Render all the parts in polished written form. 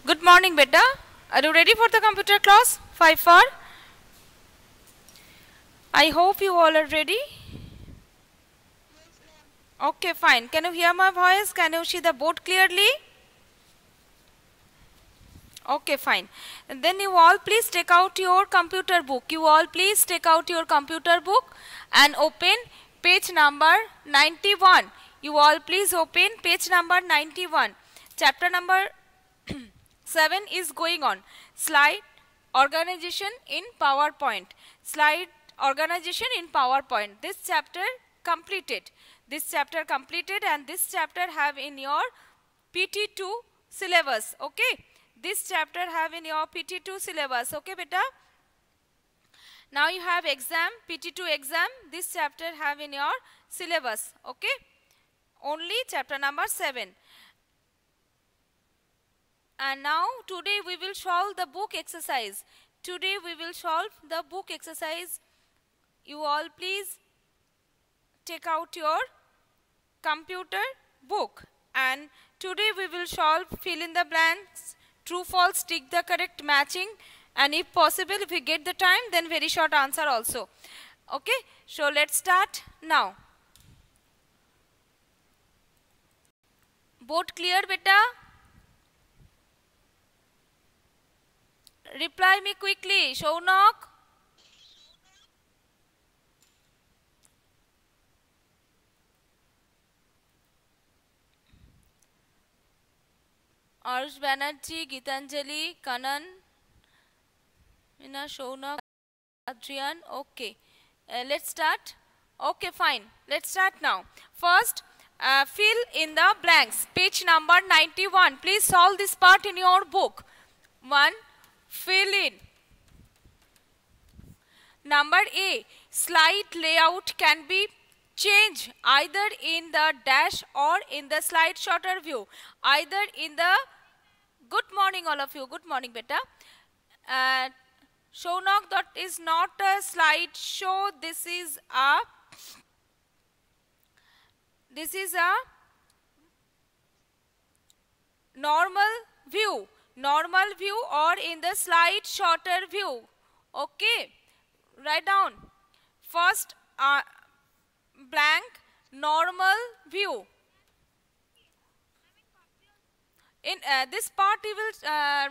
Good morning, beta. Are you ready for the computer class? 5 4. I hope you all are ready. Okay, fine. Can you hear my voice? Can you see the board clearly? Okay, fine. And then you all please take out your computer book. You all please take out your computer book and open page number 91. You all please open page number 91. Chapter number 7 is going on. Slide organization in PowerPoint. Slide organization in PowerPoint. This chapter completed. This chapter completed and this chapter have in your PT2 syllabus. Okay. This chapter have in your PT2 syllabus. Okay, beta. Now you have exam, PT2 exam. This chapter have in your syllabus. Okay. Only chapter number 7. And now today we will solve the book exercise. Today we will solve the book exercise. You all please take out your computer book. And today we will solve fill in the blanks, true, false, tick the correct matching. And if possible, if we get the time, then very short answer also. Okay, so let's start now. Board clear, beta? Reply me quickly. Shaunak. Arush Banerjee, Gitanjali, Kanan, Shaunak, Adrian. Okay. Let's start. Okay, fine. Let's start now. First, fill in the blanks. Page number 91. Please solve this part in your book. 1. Fill in. Number A. Slide layout can be changed either in the dash or in the slide shorter view. Either in the... Good morning all of you. Good morning, beta. Shaunak, that is not a slide show. This is a normal view. Normal view or in the slide shorter view. Okay. Write down. First blank normal view. In this part you will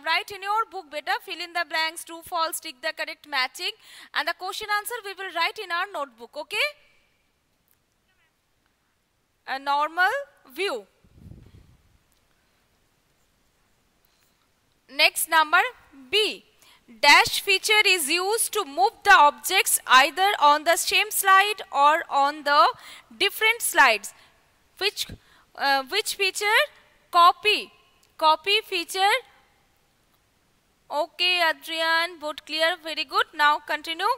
write in your book, beta. Fill in the blanks, true, false, tick the correct matching. And the question answer we will write in our notebook. Okay. A normal view. Next, number B. Dash feature is used to move the objects either on the same slide or on the different slides. Which feature? Copy. Copy feature. Okay, Adrian, both clear, very good. Now continue.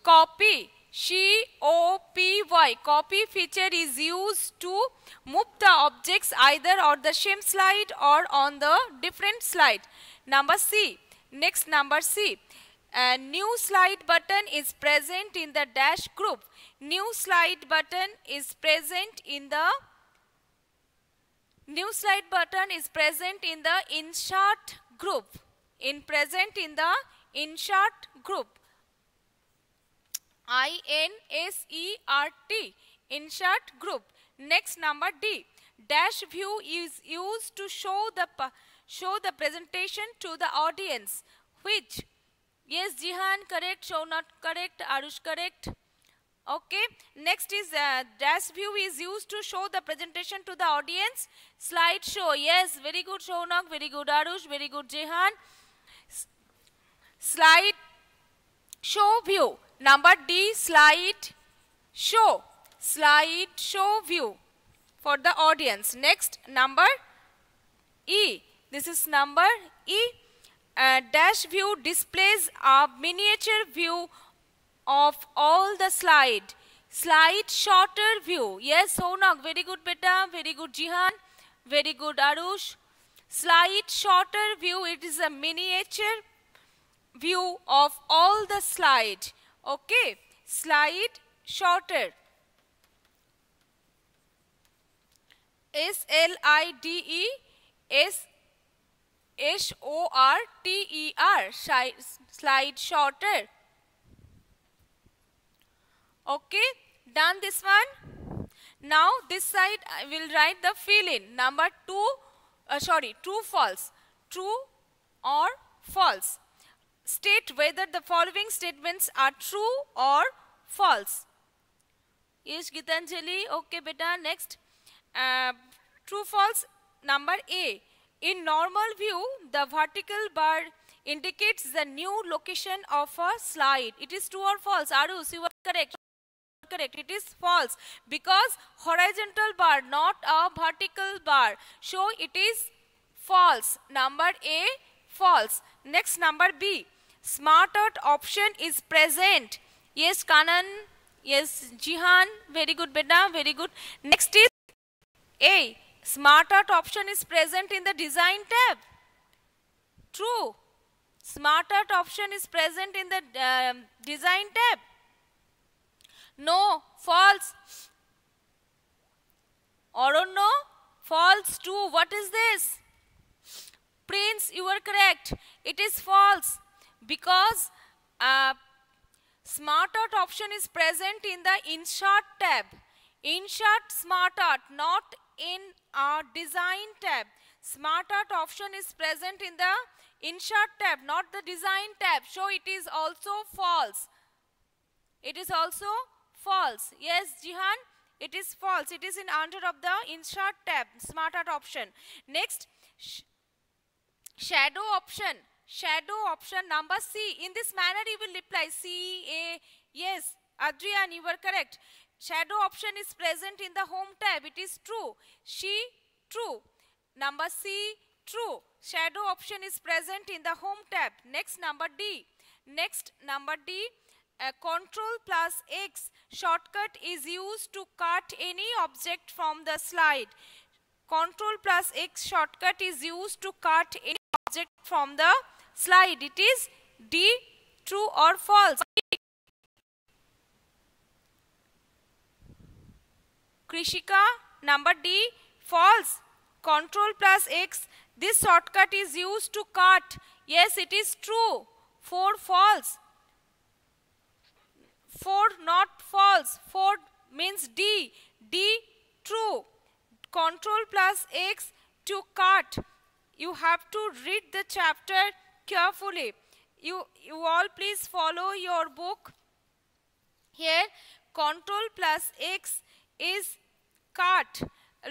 Copy. COPY. Copy feature is used to move the objects either on the same slide or on the different slide. Number C. Next, number C. A new slide button is present in the dash group. New slide button is present in the insert group. Present in the insert group. INSERT. Insert group. Next, number D. Dash view is used to show the presentation to the audience. Which? Yes, Jihan, correct. Shaunak, correct. Arush, correct. Okay. Next is dash view is used to show the presentation to the audience. Slide show. Yes, very good, Shaunak. Very good, Arush. Very good, Jihan. Slide show view. Number D, slide show. Slide show view for the audience. Next, number E. This is number E. Dash view displays a miniature view of all the slide. Slide shorter view. Yes, Shaunak, very good, beta. Very good, Jihan. Very good, Arush. Slide shorter view. It is a miniature view of all the slide. Okay. Slide shorter. SLIDE. S-O-R-T-E-R, slide shorter. Okay, done this one. Now this side I will write the fill in. Number 2, true, false. True or false. State whether the following statements are true or false. Yes, Gitanjali. Okay, beta. Next. True, false. Number A. In normal view, the vertical bar indicates the new location of a slide. It is true or false? Arus, you are correct. Correct. It is false because horizontal bar, not a vertical bar. So it is false. Number A, false. Next, number B. Smart Art option is present. Yes, Kanan. Yes, Jihan. Very good, beta. Very good. Next is A. Smart Art option is present in the design tab. True. Smart Art option is present in the design tab. No, false. Arunno, false. True. What is this? Prince, you are correct. It is false because Smart Art option is present in the Insert tab. Insert Smart Art, not in our Design tab. Smart Art option is present in the Insert tab, not the Design tab. So it is also false. It is also false. Yes, Jihan, it is false. It is in under of the Insert tab, Smart Art option. Next, shadow option. Shadow option number C. In this manner you will reply C, A. Yes, Adrian, you were correct. Shadow option is present in the Home tab. It is true. She, true. Number C, true. Shadow option is present in the Home tab. Next, number D. Next, number D. Control plus X shortcut is used to cut any object from the slide. Control plus X shortcut is used to cut any object from the slide. It is D, true or false. Krishika, number D, false. Control plus X, this shortcut is used to cut. Yes, it is true. 4, false. 4, not false. 4 means D. D, true. Control plus X to cut. You have to read the chapter carefully. You all please follow your book. Here, Control plus X is cut.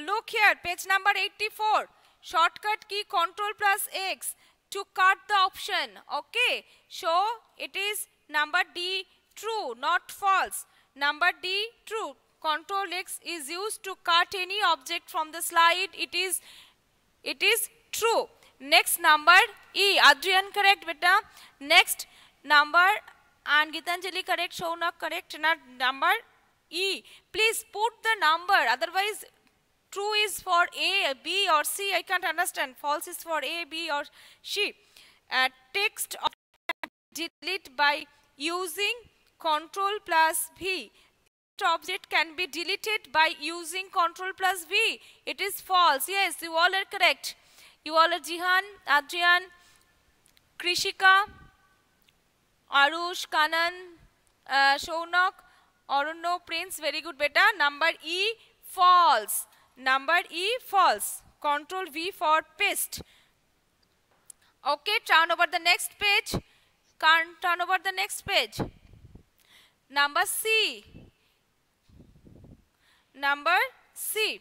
Look here, page number 84. Shortcut key Control plus X to cut the option. Okay, so it is number D, true, not false. Number D, true. Control X is used to cut any object from the slide. It is true. Next, number E. Adrian, correct, beta. Next, number and Gitanjali, correct. Shaunak, correct. Number E. Please put the number. Otherwise, true is for A, B or C. I can't understand. False is for A, B or C. Text delete by using Control plus V. Object can be deleted by using Control plus V. It is false. Yes, you all are correct. You all are Jihan, Adrian, Krishika, Arush, Kanan, Shaunak, Arunno, Prince. Very good, beta. Number E, false. Number E, false. Control V for paste. Okay, turn over the next page. Turn over the next page. Number C. Number C.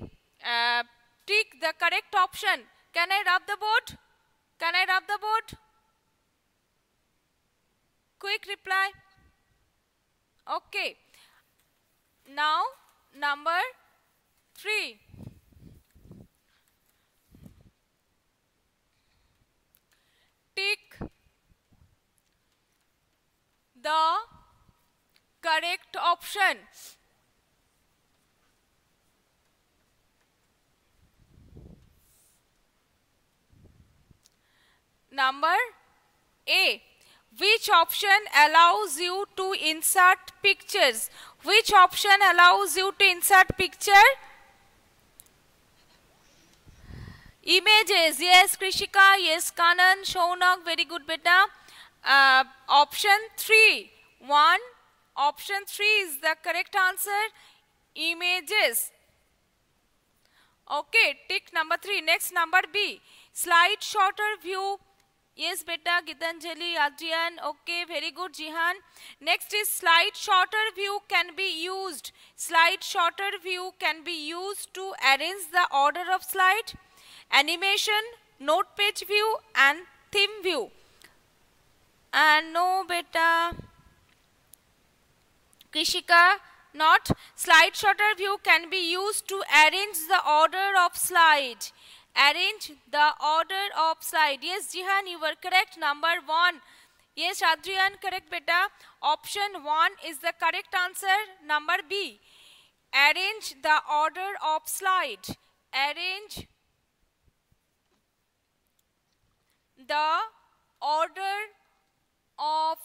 Tick the correct option. Can I rub the board? Can I rub the board? Quick reply. Okay. Now, number 3. Tick the correct option. Number A. Which option allows you to insert pictures? Which option allows you to insert picture? Images, yes, Krishika, yes, Kanan, Shaunak, very good beta. Option 3, 1, option 3 is the correct answer, images. Okay, tick number 3. Next, number B, slide shorter view. Yes, beta, Gitanjali, Adrian, okay, very good, Jihan. Next is slide shorter view can be used. Slide shorter view can be used to arrange the order of slide, animation, note page view and theme view. And no, beta, Krishika, not. Slide shorter view can be used to arrange the order of slide. Arrange the order of slide. Yes, Jihan, you were correct. Number 1. Yes, Adrian, correct, beta. Option 1 is the correct answer. Number B. Arrange the order of slide. Arrange the order of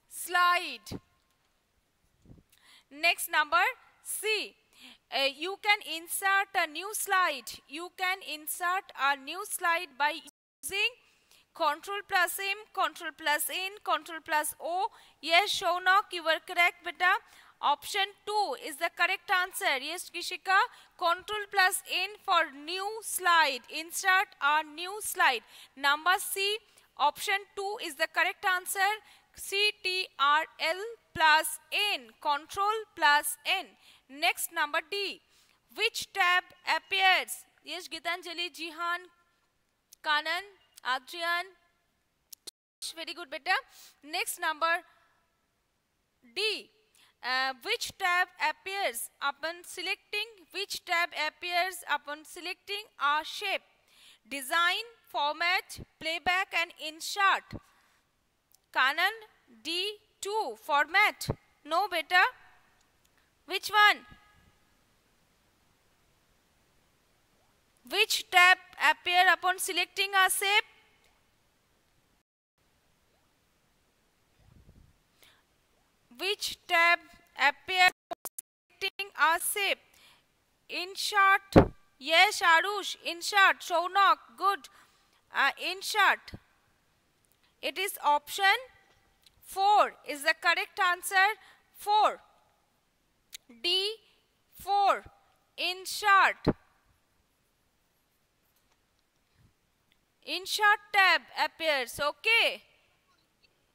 slide. Next, number C. You can insert a new slide. You can insert a new slide by using Ctrl plus M, Ctrl plus N, Ctrl plus O. Yes, Shaunak, you were correct, beta. Option 2 is the correct answer. Yes, Kishika. Ctrl plus N for new slide. Insert a new slide. Number C. Option 2 is the correct answer. CTRL plus N. Control plus N. Next, number D. Which tab appears? Yes, Gitanjali, Jihan, Kanan, Adrian. Very good, beta. Next, number D. Which tab appears upon selecting? Which tab appears upon selecting a shape? Design, format, playback and insert. Kanan, D2, format. No, beta. Which one? Which tab appear upon selecting a shape? Which tab appear upon selecting a shape? Insert. Yes, Arush. Insert. Shaunak. Good. Insert. It is option 4 is the correct answer. 4. D4. Insert. Insert tab appears. Okay.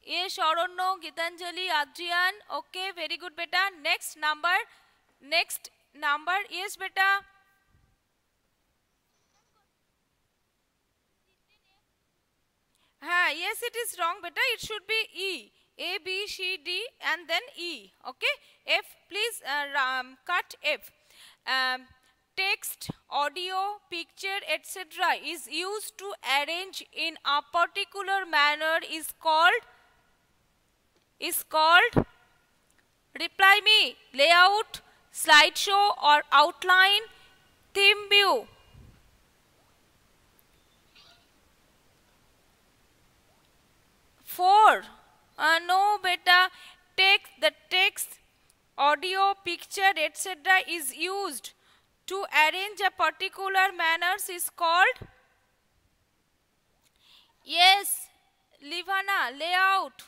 Yes, Aronno, Gitanjali, Adrian. Okay, very good, beta. Next number. Next number. Yes, beta. Yes, it is wrong, beta. It should be E. A, B, C, D and then E. Okay. F, please cut F. Text, audio, picture, etc. is used to arrange in a particular manner is called, reply me, layout, slideshow or outline, theme view. Four. No, beta. The text, audio, picture, etc. is used to arrange a particular manners is called. Yes, Livana, layout.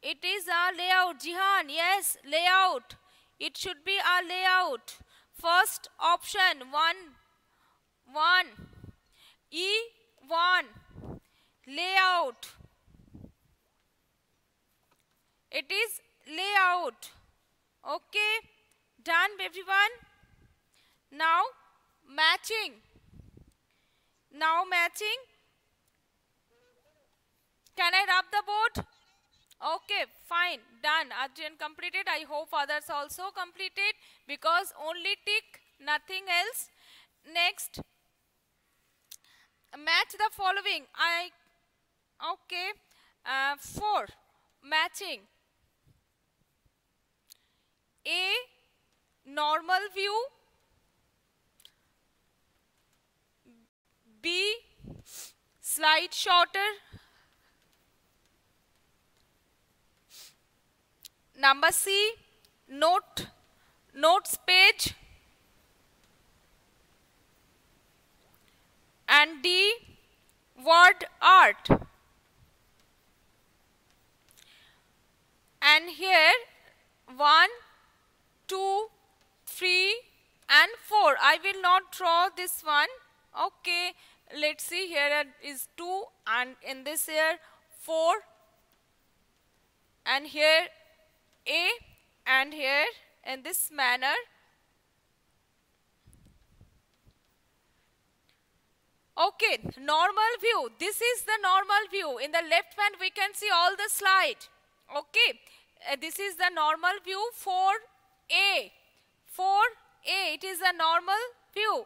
It is a layout. Jihan, yes, layout. It should be a layout. First option, 1. E1. Layout. It is layout. Okay. Done, everyone. Now matching. Can I rub the board? Okay, fine. Done. Arjun completed. I hope others also completed because only tick, nothing else. Next, match the following. Okay. 4. Matching. A, normal view. B, slide shorter. Number C, notes page. and D, word art. And here 1, 2, 3 and 4. I will not draw this one. Okay, let's see, here is 2 and in this here 4 and here A and here in this manner. Okay, normal view. This is the normal view. In the left hand we can see all the slide. Okay, this is the normal view for A. For A, it is a normal view.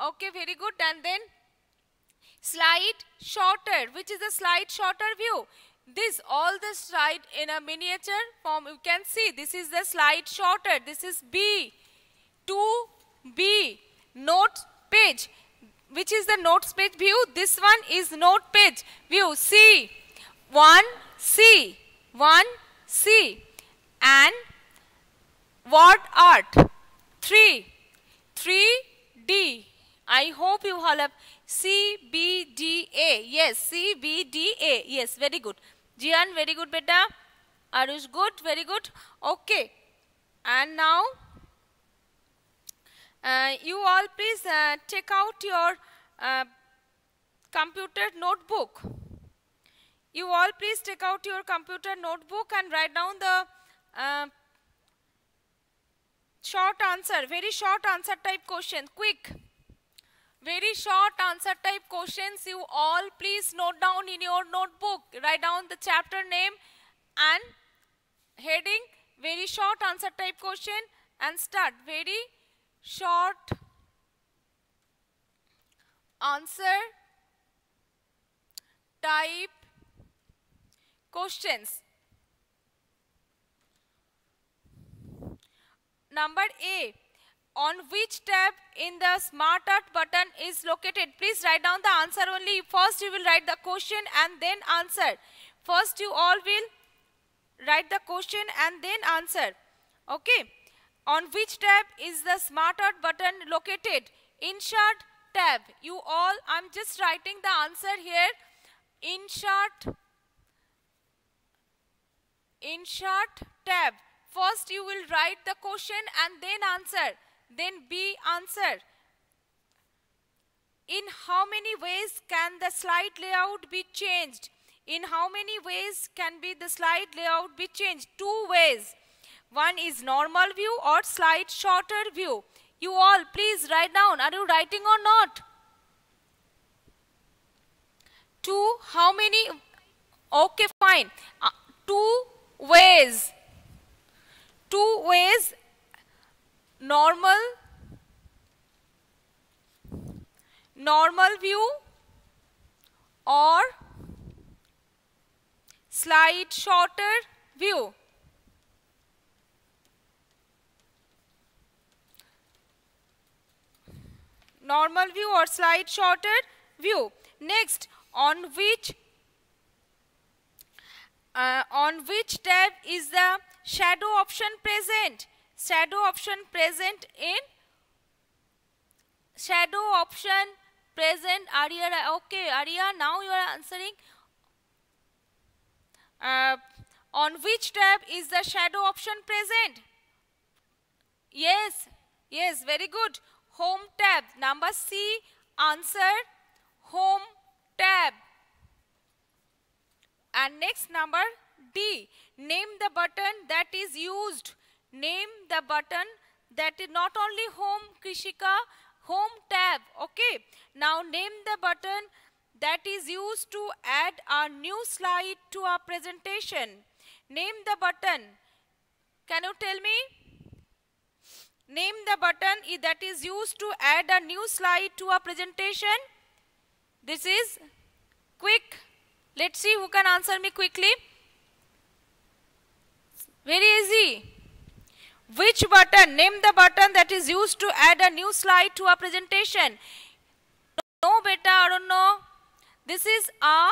Okay, very good. And then slide shorter, which is the slide shorter view. This all the slide in a miniature form. You can see this is the slide shorter. This is B. 2B. Note page. Which is the notes page view? This one is note page view. C. 1C. 1C. And word art. 3. 3D. I hope you all have CBDA. Yes, CBDA. Yes, very good. Jian, very good, beta. Arush, good, very good. Okay. And now, you all please take out your computer notebook. You all please take out your computer notebook and write down the short answer, very short answer type question, quick. Very short answer type questions. You all please note down in your notebook. Write down the chapter name and heading. Very short answer type question and start. Very short answer type questions. Number A. On which tab in the Smart Art button is located? Please write down the answer only. First you will write the question and then answer. First you all will write the question and then answer. Okay. On which tab is the Smart Art button located? Insert tab. You all, I'm just writing the answer here. Insert tab. First you will write the question and then answer. Then B, answer. In how many ways can the slide layout be changed? In how many ways can the slide layout be changed? 2 ways. One is normal view or slide shorter view. You all please write down. Are you writing or not? 2, how many? Okay, fine. 2 ways. 2 ways. Normal view or slide shorter view. Normal view or slide shorter view. Next, on which tab is the shadow option present? Shadow option present in shadow option present. Arya, okay, Arya, now you are answering. On which tab is the shadow option present? Yes, yes, very good. Home tab. Number C, answer home tab. And next number D, name the button that is used. Name the button that is not only home, Krishika, home tab. Okay. Now name the button that is used to add a new slide to a presentation. Name the button. Can you tell me? Name the button that is used to add a new slide to a presentation. This is quick. Let's see who can answer me quickly. Very easy. Which button? Name the button that is used to add a new slide to a presentation. No, beta, I don't know. This is a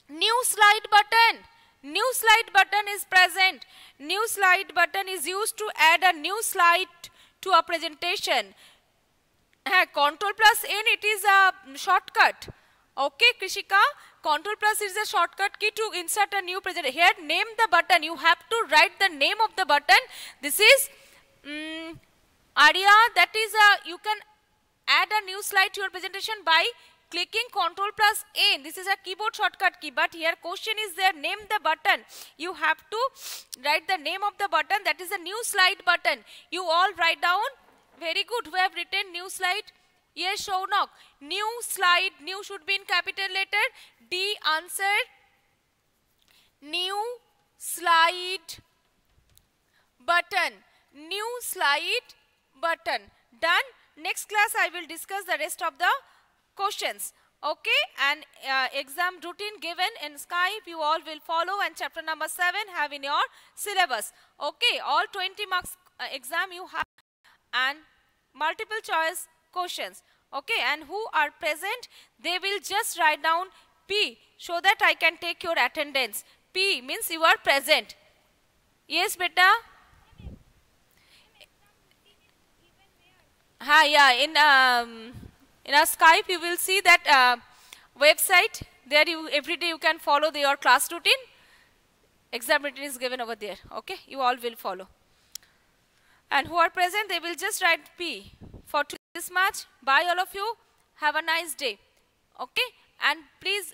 new slide button. New slide button is present. New slide button is used to add a new slide to a presentation. Control plus N, it is a shortcut. Okay, Krishika, Control plus is a shortcut key to insert a new presentation. Here, name the button. You have to write the name of the button. This is Arya. That is you can add a new slide to your presentation by clicking Control plus N. This is a keyboard shortcut key. But here, question is there. Name the button. You have to write the name of the button. That is a new slide button. You all write down. Very good. We have written new slide. Yes, Shaunak. New slide. New should be in capital letter. D answer. New slide button. New slide button. Done. Next class I will discuss the rest of the questions. Okay. And exam routine given in Skype. You all will follow. And chapter number 7 have in your syllabus. Okay. All 20 marks exam you have. And multiple choice questions. Okay, and who are present, they will just write down P so that I can take your attendance. P means you are present. Yes, beta? Yeah, in a Skype you will see that website. There you every day you can follow your class routine. Exam routine is given over there. Okay, you all will follow. And who are present, they will just write P for this match. Bye all of you. Have a nice day. Okay. And please